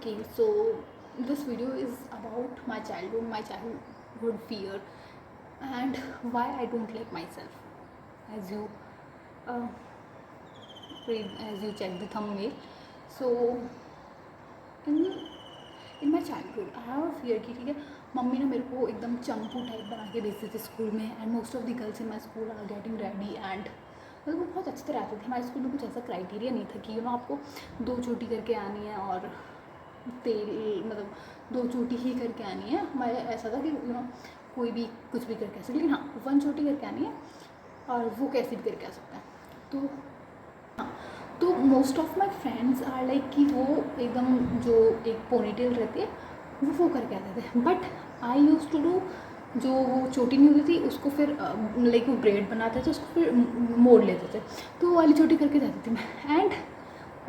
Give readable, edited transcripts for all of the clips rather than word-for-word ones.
Okay, so this video is about my childhood fear, and why I don't like myself. As you uh, as you check the thumbnail, so in in my childhood I have fear कि ठीक है, mummy ना मेरे को एकदम चंपू type बना के भेजती थी स्कूल में, and most of the girls in my school are getting ready, and मतलब वो बहुत अच्छे से रहते थे. हमारे स्कूल में कुछ ऐसा क्राइटेरिया नहीं था कि आपको 2 चोटी करके आनी है और तेल मतलब 2 चोटी ही करके आनी है. हमारे ऐसा था कि कोई भी कुछ भी करके आ सकते, लेकिन हाँ 1 चोटी करके आनी है और वो कैसे भी करके आ सकता है. तो हाँ, तो most of my friends are like कि वो एकदम जो एक पोनीटेल रहती है वो करके आते थे, but I use to do जो वो चोटी नहीं होती थी उसको फिर लाइक वो ब्रेड बनाते थे, उसको फिर मोड़ लेते थे, तो वो वाली चोटी करके जाती थी मैं. एंड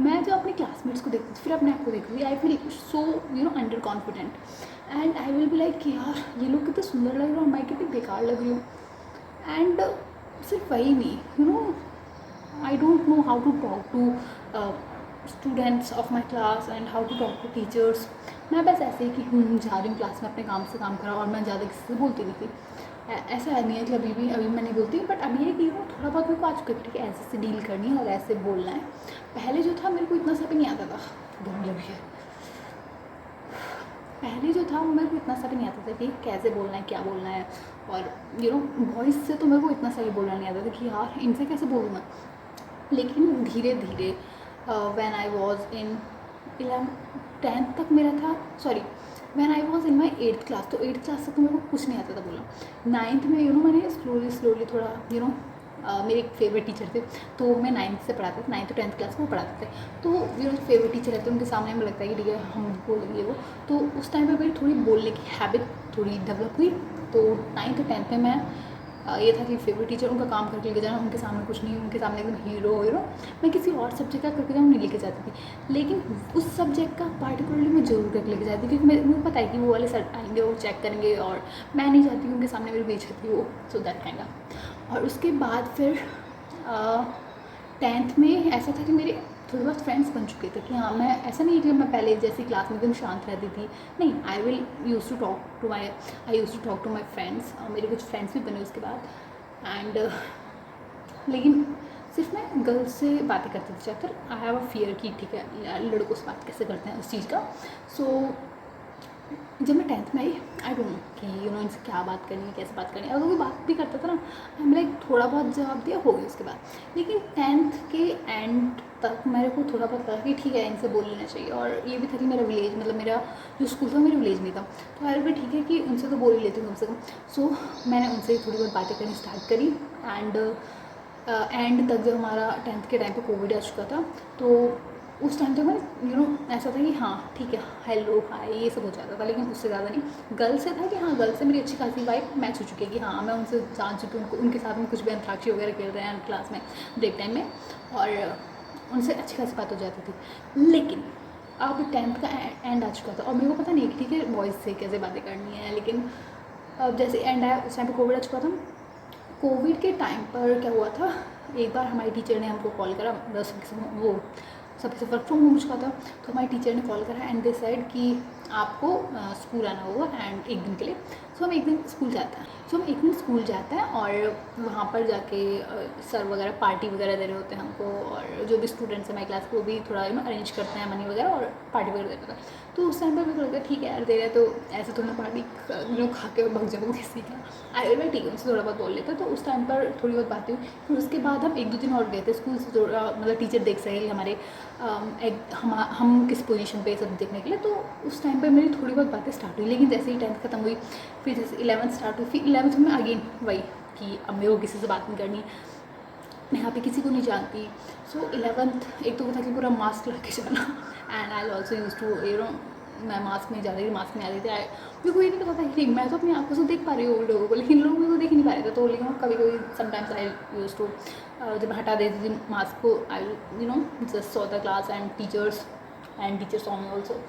मैं जो अपने क्लासमेट्स को देखती थी फिर अपने आप को देखती थी, I feel so under confident, and I will be like कि यार ये लोग कितने सुंदर लग रहे हो, मैं कितनी बेकार लग रही हूँ. एंड सिर्फ वही नहीं, I don't know how to talk to students of my class and how to talk to teachers. मैं बस ऐसे ही कि जा रही हूँ क्लास में अपने काम से काम करा, और मैं ज़्यादा किसी से बोलती नहीं थी. ऐसा नहीं है कि अभी मैं नहीं बोलती, बट अभी ये कि थोड़ा बहुत मेरे को आ चुका है कि ऐसे से डील करनी है और ऐसे बोलना है. पहले जो था मेरे को इतना सा भी नहीं आता था. पहले जो था मेरे को इतना सा भी नहीं आता था कि कैसे बोलना है, क्या बोलना है, और वॉइस से तो मेरे को इतना सा ही बोलना नहीं आता था कि यार इनसे कैसे बोलूँ मैं. लेकिन धीरे धीरे when I was in 10th तक मेरा था, sorry when I was in my 8th class, तो 8th क्लास तक तो मेरे को कुछ नहीं आता था बोलना. 9th में मैंने स्लोली थोड़ा मेरे एक फेवरेट टीचर थे, तो मैं 9th से पढ़ाते थे, 9th to 10th क्लास को वो पढ़ाते थे. तो फेवरेट टीचर रहते हैं उनके सामने हमें लगता है कि ठीक है हम बोलेंगे वो, तो उस टाइम पे मेरी थोड़ी बोलने की हैबिट थोड़ी डेवलप हुई. तो 9th to 10th में मैं ये था कि फेवरेट टीचर उनका काम करके लेके जाना, उनके सामने कुछ नहीं, उनके सामने एकदम हीरो मैं किसी और सब्जेक्ट का करके जाऊँ नहीं लेके जाती थी, लेकिन उस सब्जेक्ट का पार्टिकुलरली मैं जरूर करके लेके जाती थी, क्योंकि मुझे पता है कि वो वाले सर आएंगे, वो चेक करेंगे, और मैं नहीं चाहती उनके सामने मेरी बेइज्जती हो. So that kind of. और उसके बाद फिर 10th में ऐसा था कि मेरे थोड़े बहुत फ्रेंड्स बन चुके थे, कि हाँ मैं ऐसा नहीं कि मैं पहले जैसी क्लास में एकदम शांत रहती थी, नहीं. I use to talk to my friends, मेरे कुछ फ्रेंड्स भी बने उसके बाद. एंड लेकिन सिर्फ मैं गर्ल्स से बातें करती थी ज़्यादातर. आई हैव अ फियर कि ठीक है लड़कों से बात कैसे करते हैं उस चीज़ का. सो जब मैं 10th में आई, आई डोंट नो कि इनसे क्या बात करनी है, कैसे बात करनी है. अगर कोई बात भी करता था ना, हम लाइक थोड़ा बहुत जवाब दिया हो गया उसके बाद. लेकिन 10th के एंड तक मेरे को थोड़ा बहुत लगा कि ठीक है इनसे बोल लेना चाहिए. और ये भी था कि मेरा विलेज, मतलब मेरा जो स्कूल था मेरे विलेज में था, तो यार भी ठीक है कि उनसे तो बोल ही लेती हूँ कम से कम. सो मैंने उनसे थोड़ी बहुत बातें करनी स्टार्ट करी. एंड तक जब हमारा 10th के टाइम पे कोविड आ चुका था, तो उस टाइम तो मैं ऐसा था कि हाँ ठीक है हेलो हाय ये सब हो जाता था, लेकिन उससे ज़्यादा नहीं. गर्ल से था कि हाँ गर्ल से मेरी अच्छी खासी वाइब मैच हो चुकी है, कि हाँ मैं उनसे जान चुकी हूँ, उनके साथ में कुछ भी अंतराक्षी वगैरह खेल रहे हैं क्लास में ब्रेक टाइम में, और उनसे अच्छी खासी बात हो जाती थी. लेकिन अब 10th का एंड आ चुका था, और मेरे को पता नहीं कि ठीक है बॉयज़ से कैसे बातें करनी है. लेकिन अब जैसे एंड आया उस टाइम पर कोविड आ चुका था. कोविड के टाइम पर क्या हुआ था, एक बार हमारी टीचर ने हमको कॉल करा, वो सबके से वर्क फ्रॉम होम चुका था, तो हमारी टीचर ने कॉल करा एंड डिसाइड कि आपको स्कूल आना होगा एंड एक दिन के लिए. सो हम एक दिन स्कूल जाते हैं और वहाँ पर जाके सर वगैरह पार्टी वगैरह दे रहे होते हैं हमको, और जो भी स्टूडेंट्स हैं हमारी क्लास को वो भी थोड़ा अरेंज करते हैं मनी वगैरह और पार्टी वगैरह देते हैं. तो उस टाइम पर मेरे को लगता है ठीक है यार दे रहे तो ऐसे तो मैं पार्टी खा के भग जाऊँगी किसी का. मैं ठीक है उनसे थोड़ा बहुत बोल लेता. तो उस टाइम पर थोड़ी बहुत बातें हुई. फिर उसके बाद हम 1-2 दिन और गए थे स्कूल से, मतलब टीचर देख सके हमारे हम किस पोजीशन पे सब देखने के लिए. तो उस टाइम पर मेरी थोड़ी बहुत बातें स्टार्ट हुई. लेकिन जैसे ही 10th खत्म हुई, फिर जैसे 11th स्टार्ट हुई, फिर 11th में अगेन वही कि अब मेरे को किसी से बात नहीं करनी, मैं यहाँ पे किसी को नहीं जानती. सो 11th एक तो वो था कि पूरा मास्क लगा के जाना, and I also use to मैं मास्क में जा रही थी, मास्क में आ रही थी. मेरे को ये नहीं पता था कि मैं तो अपनी आंखों से देख पा रही हूँ लोगों को, लेकिन लोग मेरे को देख नहीं पा रहे थे. तो लेकिन कभी कभी समटाइम्स आई यूज टू जब मैं हटा देती थी मास्क को, I just saw the class and teachers saw me also.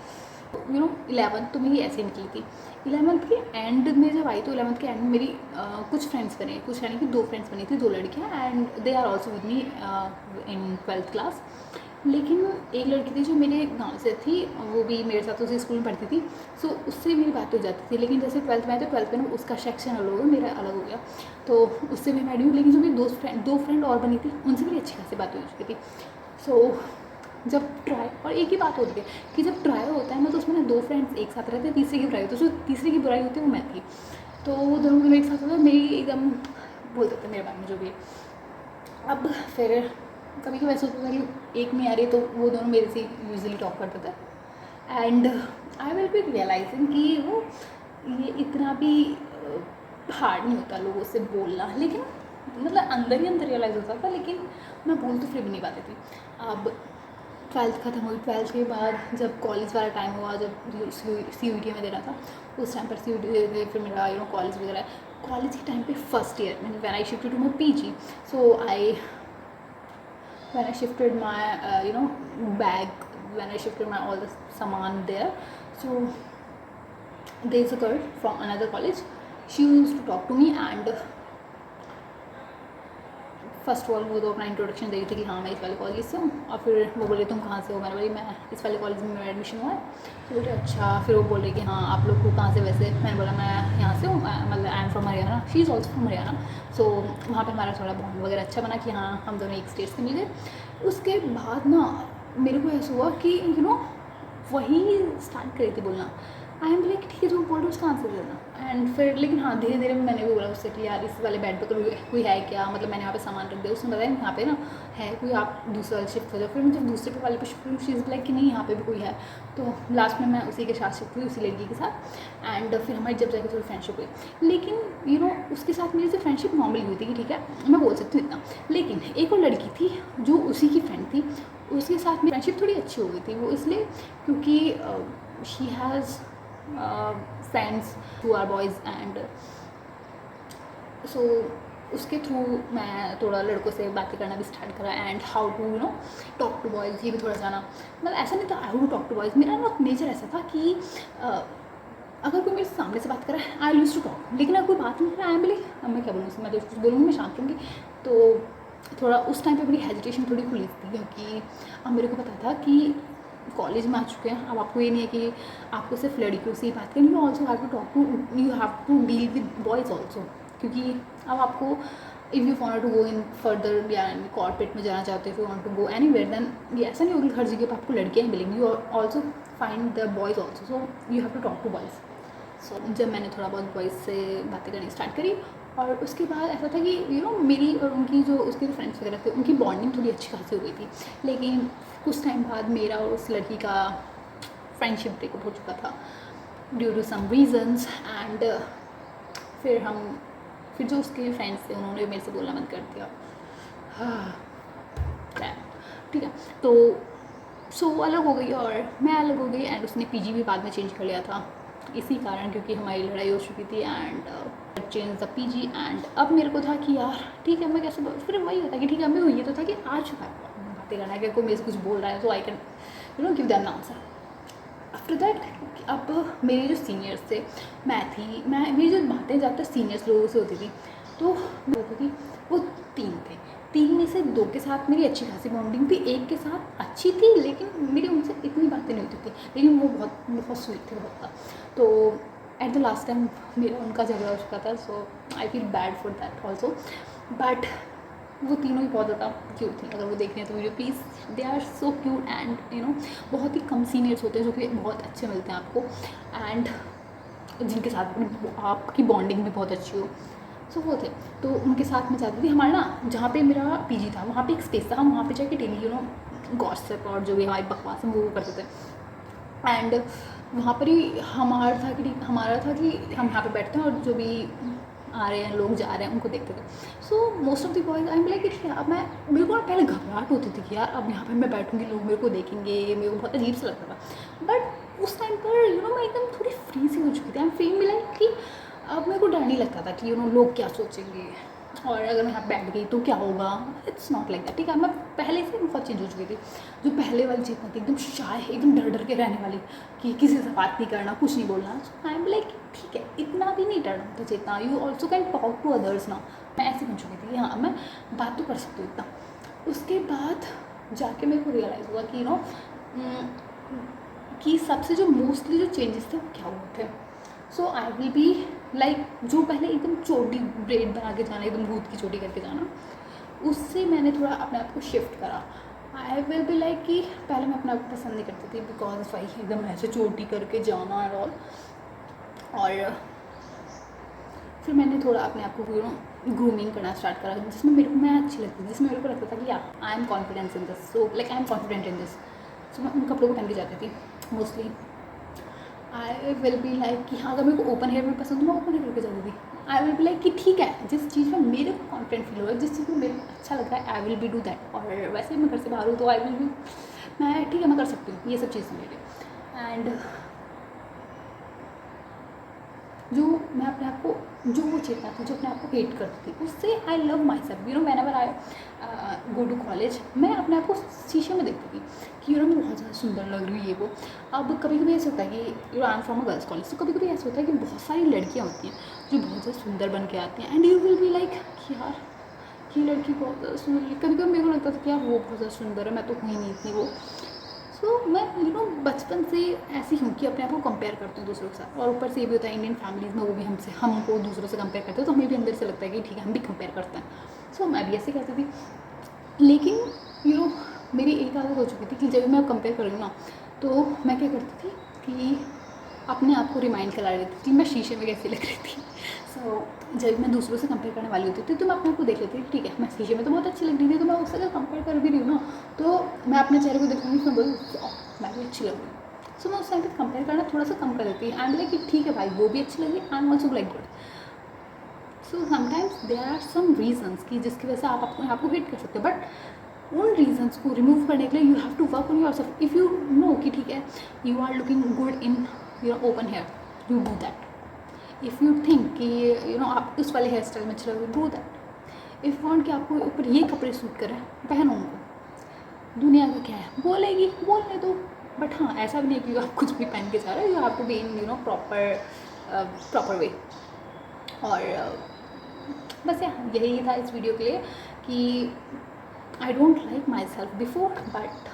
11th तो मेरी ऐसे निकली थी. 11th के एंड में जब आई, तो 11th के एंड में मेरी कुछ फ्रेंड्स बने, कुछ यानी कि 2 फ्रेंड्स बनी थी, 2 लड़कियाँ, and they are also with me in 12th class. लेकिन एक लड़की थी जो मेरे गांव से थी, वो भी मेरे साथ उसी स्कूल में पढ़ती थी, सो उससे मेरी बात हो जाती थी। लेकिन जैसे 12th में आए तो 12th में उसका सेक्शन अलग हो गया, मेरा अलग हो गया, तो उससे भी मैं हूँ। लेकिन जो मेरी दो फ्रेंड और बनी थी उनसे मेरी अच्छी खासी बात हो चुकी थी। सो जब ट्राई, और एक ही बात होती है कि जब ट्राई होता है ना तो उसमें ना 2 फ्रेंड्स एक साथ रहते हैं, तीसरे की बुराई होती है, तो जो तीसरे की बुराई होती है वो मैं थी। तो वो दोनों मेरे एक साथ होता है, मेरी एकदम बोल सकते मेरे बारे में जो भी है। अब फिर कभी कभी ऐसा होता था कि एक नहीं आ रही तो वो दोनों मेरे से यूजली टॉक करते थे। And I will be realizing कि वो ये इतना भी हार्ड नहीं होता लोगों से बोलना, लेकिन मतलब अंदर ही अंदर रियलाइज़ होता था, लेकिन मैं बोल तो फिर भी नहीं पाती थी। अब 12th ख़त्म हुई, 12th के बाद जब कॉलेज वाला टाइम हुआ, जब CUET में देना था, उस टाइम पर CUET दे दे, फिर मेरा कॉलेज वगैरह। कॉलेज के टाइम पे फर्स्ट ईयर में when I shifted to my PG, so when I shifted my bag, when I shifted my all the saman there, so there is a girl from another college, she used to talk to me, and first of all वो तो अपना introduction दे रही थी कि हाँ मैं इस वाले कॉलेज से हूँ, और फिर वो बोले तुम कहाँ से हो, मैंने बोली मैं इस वाले कॉलेज में मेरा एडमिशन हुआ है। तो बोले अच्छा, फिर वो बोल रही कि हाँ आप लोग को कहाँ से, वैसे मैंने बोला मैं यहाँ से हूँ, मतलब I am from Haryana, she is also from Haryana. So वहाँ पर हमारा थोड़ा बॉन्ड वगैरह अच्छा बना कि हाँ हम दोनों एक स्टेट से मिल गए। उसके बाद ना मेरे को ऐसा हुआ कि वही स्टार्ट करी थी बोलना। आई एम लाइक ठीक है तुम बोल रहे हो उसका आंसर देना। एंड फिर लेकिन हाँ धीरे धीरे मैंने भी बोला उससे कि यार इस वाले बेड पर कोई है क्या, मतलब मैंने यहाँ पे सामान रख दिया, उसने बताया यहाँ पे ना है कोई, आप दूसरे वाले शिफ्ट हो जाओ। फिर मैं जब दूसरे पे वाले पे शिफ्ट हुई, शी इज़ लाइक कि नहीं यहाँ पे भी कोई है। तो लास्ट में मैं उसी के साथ शिफ्ट हुई, उसी लड़की के साथ। एंड फिर हमारी जब जाके थोड़ी फ्रेंडशिप हुई, लेकिन उसके साथ मेरी जो फ्रेंडशिप नॉर्मली हुई थी कि ठीक है मैं बोल सकती हूँ इतना। लेकिन एक और लड़की थी जो उसी की फ्रेंड थी, उसके साथ मेरी फ्रेंडशिप थोड़ी अच्छी हो गई थी। वो इसलिए क्योंकि she has friends who are boys, and so उसके थ्रू मैं थोड़ा लड़कों से बातें करना भी स्टार्ट करा, and how to talk to boys, ये भी थोड़ा जाना। मतलब ऐसा नहीं था how to talk to boys, मेरा ना नेचर ऐसा था कि अगर कोई मेरे सामने से बात कर रहा है आई यूज़ टू टॉक, लेकिन अगर कोई बात नहीं कर रहा है आई एम बोली अब मैं क्या बोलूँ उससे, मैं तो कुछ बोलूँगी, मैं शांत रहूँगी। तो थोड़ा उस टाइम पे मेरी हेजिटेशन थोड़ी खुली थी, क्योंकि अब मेरे को पता था कि कॉलेज में आ चुके हैं, अब आपको ये नहीं है कि आपको सिर्फ लड़कियों से ही बात करनी, you also have to talk to, you have to deal with boys also. क्योंकि अब आपको if you want to go in further या कॉर्पोरेट में जाना चाहते हो, you want to go anywhere, then ये ऐसा नहीं होगी हर जगह पर आपको लड़कियाँ ही मिलेंगी, you also find the boys also, so you have to talk to boys. So जब मैंने थोड़ा बहुत बॉयज़ से बातें करनी स्टार्ट करी, और उसके बाद ऐसा था कि मेरी और उनकी जो उसके फ्रेंड्स वगैरह थे उनकी बॉन्डिंग थोड़ी अच्छी खासी हो गई थी। लेकिन कुछ टाइम बाद मेरा और उस लड़की का फ्रेंडशिप ब्रेकअप हो चुका था due to some reasons. And फिर जो उसके फ्रेंड्स थे उन्होंने मेरे से बोलना बंद कर दिया। हाँ ठीक है, तो सो अलग हो गई और मैं अलग हो गई, एंड उसने PG भी बाद में चेंज कर लिया था इसी कारण, क्योंकि हमारी लड़ाई हो चुकी थी। And change the PG, and अब मेरे को था कि यार ठीक है मैं कैसे फिर वही होता कि ठीक है मैं ये तो था कि आ चुका है बातें करना, अगर कोई मेरे से कुछ बोल रहा है तो I can give them answer. After that अब मेरे जो सीनियर्स थे, मेरी जो बातें ज़्यादातर सीनियर्स लोगों से होती थी, तो होती थी वो 3 थे। 3 में से 2 के साथ मेरी अच्छी खासी बॉन्डिंग थी, एक के साथ अच्छी थी लेकिन मेरी उनसे इतनी बातें नहीं होती थी, लेकिन वो बहुत बहुत स्वीट थे बहुत था। तो एट द लास्ट टाइम मेरा उनका झगड़ा हो चुका था, so I feel bad for that also. But वो तीनों ही बहुत ज़्यादा क्यूट थे, अगर वो देख रहे हैं तो video please, they are so cute. And बहुत ही कम सीनियर्स होते हैं जो कि बहुत अच्छे मिलते हैं आपको, एंड जिनके साथ आपकी बॉन्डिंग भी बहुत अच्छी हो। सो वो थे, तो उनके साथ मैं जाती थी। हमारा ना जहाँ पे मेरा PG था वहाँ पे एक स्पेस था, हम वहाँ पे जाके डेली गॉसिप और जो भी हमारी बकवास है वो करते थे। एंड वहाँ पर ही हमारा था कि हम यहाँ पे बैठते हैं और जो भी आ रहे हैं लोग जा रहे हैं उनको देखते थे। So most of the boys I am like अब मेरे को ना पहले घबराहट होती थी कि यार अब यहाँ पे मैं बैठूँगी लोग मेरे को देखेंगे, मेरे को बहुत अजीब सा लगता था। बट उस टाइम पर मैं एकदम थोड़ी फ्री सी हो चुकी थी, आई एम फीलिंग लाइक कि अब मेरे को डर नहीं लगता था कि लोग क्या सोचेंगे और अगर मैं यहाँ बैठ गई तो क्या होगा। इट्स नॉट लाइक दैट, ठीक है। मैं पहले से बहुत चेंज हो चुकी थी। जो पहले वाली चेतना थी एकदम शाय, एकदम डर डर के रहने वाली कि किसी से बात नहीं करना, कुछ नहीं बोलना। सो आई एम लाइक ठीक है इतना भी नहीं डरना होता Chetna, you also can talk to others ना। मैं ऐसे बन चुकी थी कि हाँ मैं बात तो कर सकती हूँ इतना। उसके बाद जाके मेरे को रियलाइज़ हुआ कि कि सबसे जो मोस्टली जो चेंजेस थे वो क्या हुए थे. सो आई विल बी लाइक जो पहले एकदम चोटी ब्रेड बना के जाना, एकदम भूत की चोटी करके जाना, उससे मैंने थोड़ा अपने आप को शिफ्ट करा. आई विल बी लाइक कि पहले मैं अपने आप को पसंद नहीं करती थी बिकॉज भाई एकदम ऐसे चोटी करके जाना एंड ऑल. और फिर मैंने थोड़ा अपने आप को ग्रूमिंग करना स्टार्ट करा जिसमें मेरे को मैं अच्छी लगती थी, जिसमें मेरे को लगता था कि या I am confidence in this, so like I am confident in this. So मैं उन कपड़ों को पहन के जाती थी mostly. I will be like कि हाँ अगर मेरे को ओपन हेयर में पसंद तो मैं ओपन हेयर करके जाती थी. आई विल बी लाइक कि ठीक है जिस चीज़ में मेरे को कॉन्फिडेंट फील हो रहा है, जिस चीज़ में मेरे को अच्छा लग रहा है, आई विल बी डू दैट. और वैसे ही मैं घर से बाहर हूँ तो आई विल बी, मैं ठीक है मैं कर सकती हूँ ये सब चीज़ें मेरे. एंड जो मैं अपने आप को जो वो चेतना थी, जो अपने आप को हेट करती थी, उससे I love my self. Whenever I go to college मैं अपने आप को शीशे में देखती थी कि मैं बहुत ज़्यादा सुंदर लग रही हूँ ये वो. अब कभी कभी ऐसा होता है कि आई am from a girls college, तो कभी कभी ऐसा होता है कि बहुत सारी लड़कियाँ होती हैं जो बहुत ज़्यादा सुंदर बन के आती हैं and you will be like कि यार ये लड़की बहुत ज़्यादा सुंदर. कभी कभी मेरे को लगता था कि यार वो बहुत ज़्यादा सुंदर है, मैं तो हुई नहीं इतनी वो. सो मैं बचपन से ऐसी हूँ कि अपने आप को कंपेयर करती हूँ दूसरों के साथ. और ऊपर से ये भी होता है इंडियन फैमिलीज़ में वो भी हमको दूसरों से कंपेयर करते हैं, तो हमें भी अंदर से लगता है कि ठीक है हम भी कंपेयर करते हैं. सो मैं भी ऐसे कहती थी. लेकिन मेरी एक आदत हो चुकी थी कि जब मैं कंपेयर कर रही हूँ ना तो मैं क्या करती थी कि अपने आप को रिमाइंड करा लेती थी कि मैं शीशे में कैसी लग रही थी. सो जब मैं दूसरों से कंपेयर करने वाली होती थी तो मैं अपने आप को देख लेती थी ठीक है मैं शीशे में तो बहुत अच्छी लग रही थी, तो मैं उससे अगर कंपेयर कर भी रही हूँ ना तो मैं अपने चेहरे को देखूँगी तो बोलूँ मैं भी अच्छी लग रही हूँ. सो मैं उस टाइम पर कंपेयर करना थोड़ा सा कम कर देती हूँ. आई एम लाइक कि ठीक है भाई वो भी अच्छी लगी, I am also like good. So sometimes there are some reasons कि जिसकी वजह से आप अपने आप को हिट कर सकते हो, बट उन रीजन्स को रिमूव करने के लिए you have to work on your self. If you know कि ठीक है you are looking good in your open hair, you do that. If you think कि आप उस वाले हेयर स्टाइल में अच्छे लगे, डू दैट. इफ़ वांट कि आपको ऊपर ये कपड़े सूट करें, पहनो उनको. दुनिया का क्या है बोलेगी बोलने दो. बट हाँ ऐसा भी नहीं कि आप कुछ भी पहन के जा रहे हो, you have to be in proper way. और बस यही था इस वीडियो के लिए कि I don't like my self before, but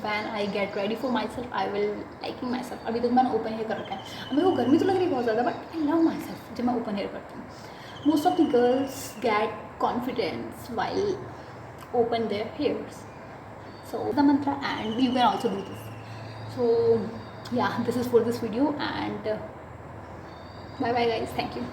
when I get ready for my self I will liking my self. अभी तक मैंने ओपन हेयर कर रखा है. अब मेरे को गर्मी तो लग रही है बहुत ज़्यादा, but I love my self जब मैं ओपन हेयर करती हूँ. Most of the girls get confidence while open there hairs. So the mantra and you can also do this. So yeah, this is for this video and bye bye guys, thank you.